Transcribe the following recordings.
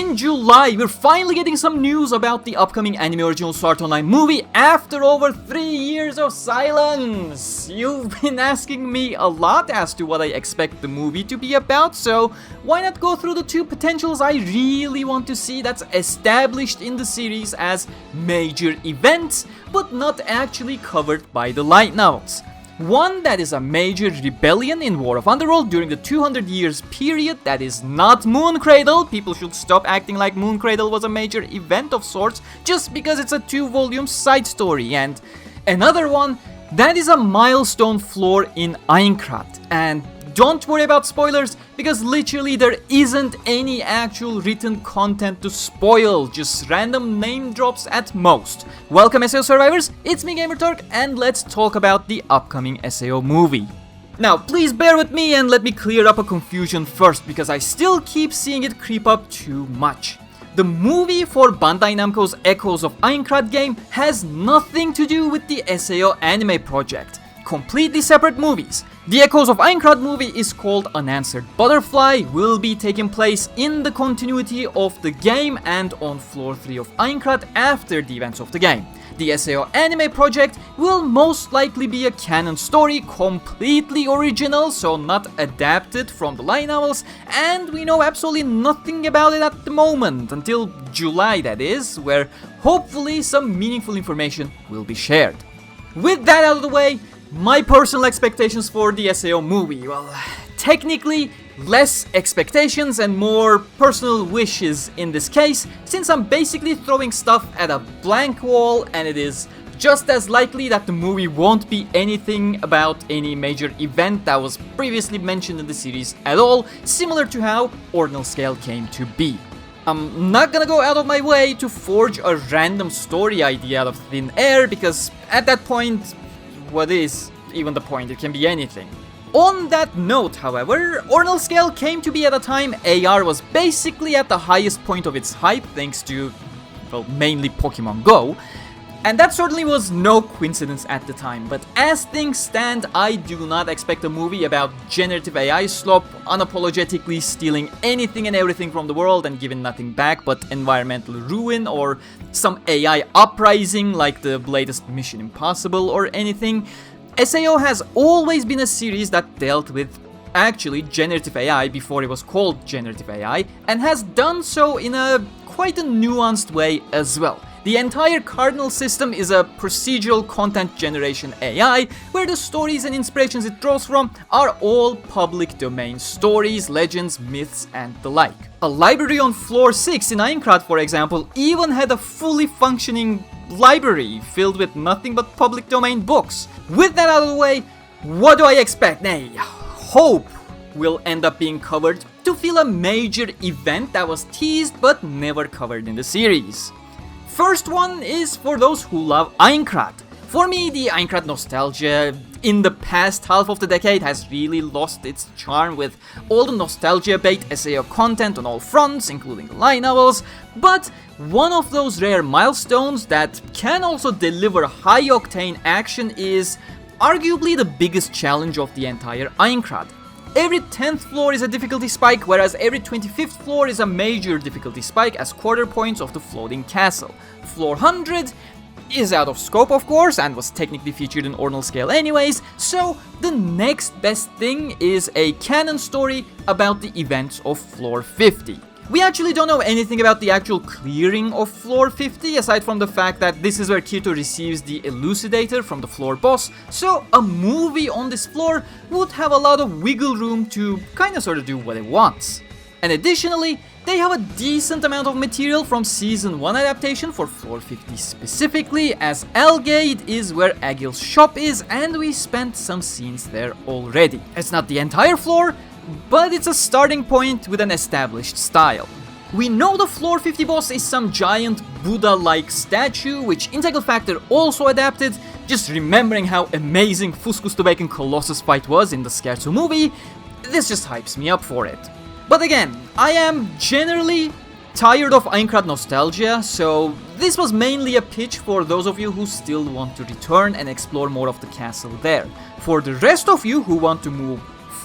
in July, we're finally getting some news about the upcoming anime original Art Online movie after over 3 years of silence. You've been asking me a lot as to what I expect the movie to be about, so why not go through the two potentials I really want to see that's established in the series as major events, but not actually covered by the light novels. One that is a major rebellion in War of Underworld during the 200 years period that is not Mooncradle. People should stop acting like Mooncradle was a major event of sorts just because it's a 2-volume side story. And another one that is a milestone floor in Aincrad. And don't worry about spoilers, because literally there isn't any actual written content to spoil, just random name drops at most. Welcome SAO survivors, it's me Gamerturk, and let's talk about the upcoming SAO movie. Now please bear with me and let me clear up a confusion first, because I still keep seeing it creep up too much. The movie for Bandai Namco's Echoes of Aincrad game has nothing to do with the SAO anime project. Completely separate movies. The Echoes of Aincrad movie is called Unanswered Butterfly, will be taking place in the continuity of the game and on floor 3 of Aincrad after the events of the game. The SAO anime project will most likely be a canon story, completely original, so not adapted from the light novels, and we know absolutely nothing about it at the moment, until July that is, where hopefully some meaningful information will be shared. With that out of the way, my personal expectations for the SAO movie, well, technically less expectations and more personal wishes in this case, since I'm basically throwing stuff at a blank wall and it is just as likely that the movie won't be anything about any major event that was previously mentioned in the series at all, similar to how Ordinal Scale came to be. I'm not gonna go out of my way to forge a random story idea out of thin air, because at that point, what is even the point? It can be anything. On that note, however, Ordinal Scale came to be at a time AR was basically at the highest point of its hype thanks to, well, mainly Pokemon Go, and that certainly was no coincidence at the time. But as things stand, I do not expect a movie about generative AI slop unapologetically stealing anything and everything from the world and giving nothing back but environmental ruin or some AI uprising like the latest Mission Impossible or anything. SAO has always been a series that dealt with actually generative AI before it was called generative AI, and has done so in a quite a nuanced way as well. The entire Cardinal system is a procedural content generation AI, where the stories and inspirations it draws from are all public domain stories, legends, myths, and the like. A library on floor 6 in Aincrad, for example, even had a fully functioning library filled with nothing but public domain books. With that out of the way, what do I expect? Nay, hope will end up being covered to fill a major event that was teased but never covered in the series. First one is for those who love Aincrad. For me, the Aincrad nostalgia in the past half of the decade has really lost its charm with all the nostalgia-bait SAO content on all fronts, including the light novels, but one of those rare milestones that can also deliver high-octane action is arguably the biggest challenge of the entire Aincrad. Every 10th floor is a difficulty spike, whereas every 25th floor is a major difficulty spike as quarter points of the floating castle. Floor 100 is out of scope, of course, and was technically featured in Ordinal Scale anyways, so the next best thing is a canon story about the events of floor 50. We actually don't know anything about the actual clearing of floor 50, aside from the fact that this is where Kirito receives the Elucidator from the floor boss, so a movie on this floor would have a lot of wiggle room to kinda sorta do what it wants. And additionally, they have a decent amount of material from Season 1 adaptation for floor 50 specifically, as Algate is where Agil's shop is, and we spent some scenes there already. It's not the entire floor, but it's a starting point with an established style. We know the floor 50 boss is some giant Buddha-like statue, which Integral Factor also adapted. Just remembering how amazing Fuscus the Bacon Colossus fight was in the SAO movie, this just hypes me up for it. But again, I am generally tired of Aincrad nostalgia, so this was mainly a pitch for those of you who still want to return and explore more of the castle there. For the rest of you who want to move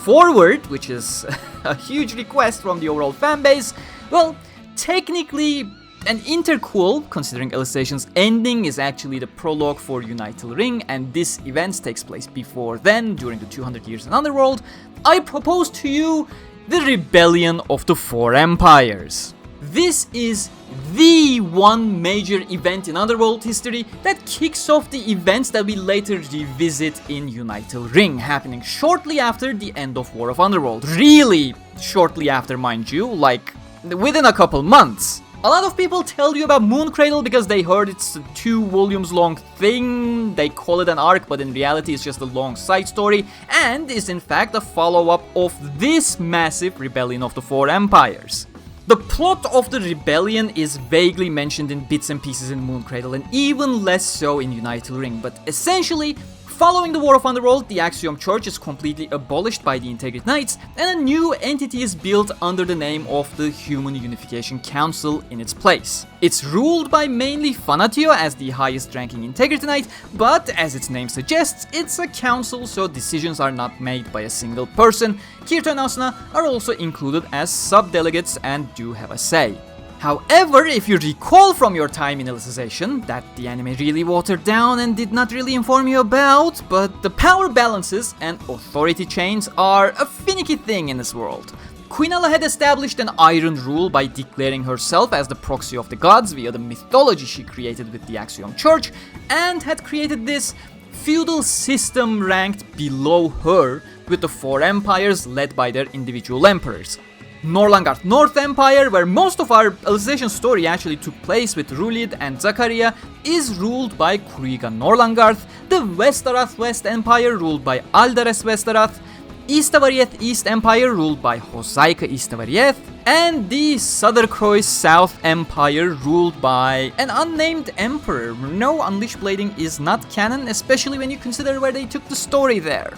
forward, which is a huge request from the overall fanbase, well, technically an interquel, considering Alization's ending is actually the prologue for Unital Ring, and this event takes place before then, during the 200 Years in Underworld, I propose to you the Rebellion of the Four Empires. This is the one major event in Underworld history that kicks off the events that we later revisit in Unital Ring, happening shortly after the end of War of Underworld. Really shortly after, mind you, like within a couple months. A lot of people tell you about Mooncradle because they heard it's a 2 volumes long thing, they call it an arc, but in reality it's just a long side story, and is in fact a follow-up of this massive Rebellion of the Four Empires. The plot of the rebellion is vaguely mentioned in bits and pieces in Mooncradle, and even less so in Unital Ring, but essentially, following the War of Underworld, the Axiom Church is completely abolished by the Integrate Knights, and a new entity is built under the name of the Human Unification Council in its place. It's ruled by mainly Fanatio as the highest ranking Integrity Knight, but as its name suggests, it's a council, so decisions are not made by a single person. Kirito and Asuna are also included as sub-delegates and do have a say. However, if you recall from your time in Alicization, that the anime really watered down and did not really inform you about, but the power balances and authority chains are a finicky thing in this world. Quinella had established an iron rule by declaring herself as the proxy of the gods via the mythology she created with the Axiom Church, and had created this feudal system ranked below her with the four empires led by their individual emperors. Norlangarth North Empire, where most of our Alicization story actually took place with Rulid and Zakaria, is ruled by Kuriga Norlangarth. The Westarath West Empire ruled by Aldares Westarath, Istavarieth East Empire ruled by Hosaika Istavarieth, and the Southern South Empire ruled by an unnamed emperor. No, Unleashed Blading is not canon, especially when you consider where they took the story there.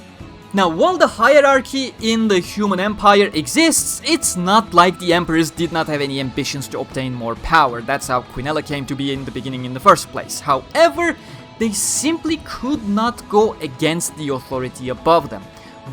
Now, while the hierarchy in the human empire exists, it's not like the emperors did not have any ambitions to obtain more power. That's how Quinella came to be in the beginning in the first place. However, they simply could not go against the authority above them.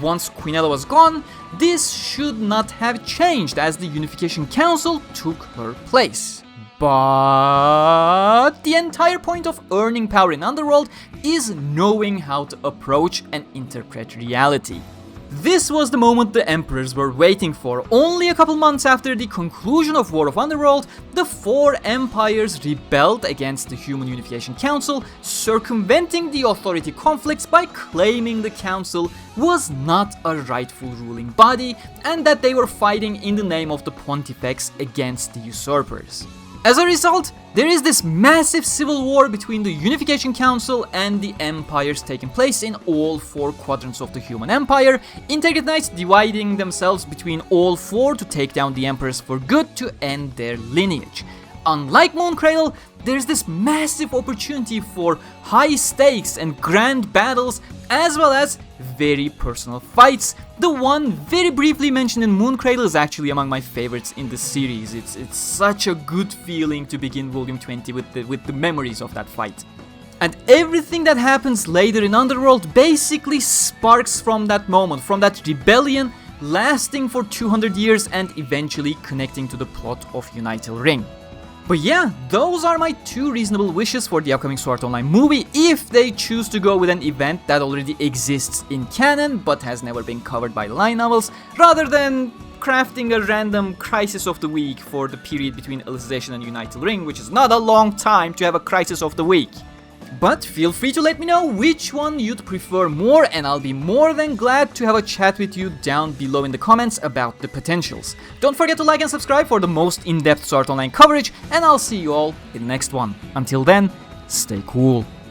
Once Quinella was gone, this should not have changed as the Unification Council took her place. But the entire point of earning power in Underworld is knowing how to approach and interpret reality. This was the moment the emperors were waiting for. Only a couple months after the conclusion of War of Underworld, the four empires rebelled against the Human Unification Council, circumventing the authority conflicts by claiming the council was not a rightful ruling body and that they were fighting in the name of the Pontifex against the usurpers. As a result, there is this massive civil war between the Unification Council and the empires taking place in all four quadrants of the human empire, Integrate Knights dividing themselves between all four to take down the emperors for good to end their lineage. Unlike Mooncradle, there's this massive opportunity for high stakes and grand battles, as well as very personal fights. The one very briefly mentioned in Mooncradle is actually among my favorites in the series. It's such a good feeling to begin Volume 20 with the memories of that fight. And everything that happens later in Underworld basically sparks from that moment, from that rebellion lasting for 200 years and eventually connecting to the plot of Unital Ring. But yeah, those are my two reasonable wishes for the upcoming Art Online movie if they choose to go with an event that already exists in canon but has never been covered by the line novels, rather than crafting a random Crisis of the Week for the period between Alicization and Unital Ring, which is not a long time to have a Crisis of the Week. But feel free to let me know which one you'd prefer more, and I'll be more than glad to have a chat with you down below in the comments about the potentials. Don't forget to like and subscribe for the most in-depth Art Online coverage, and I'll see you all in the next one. Until then, stay cool.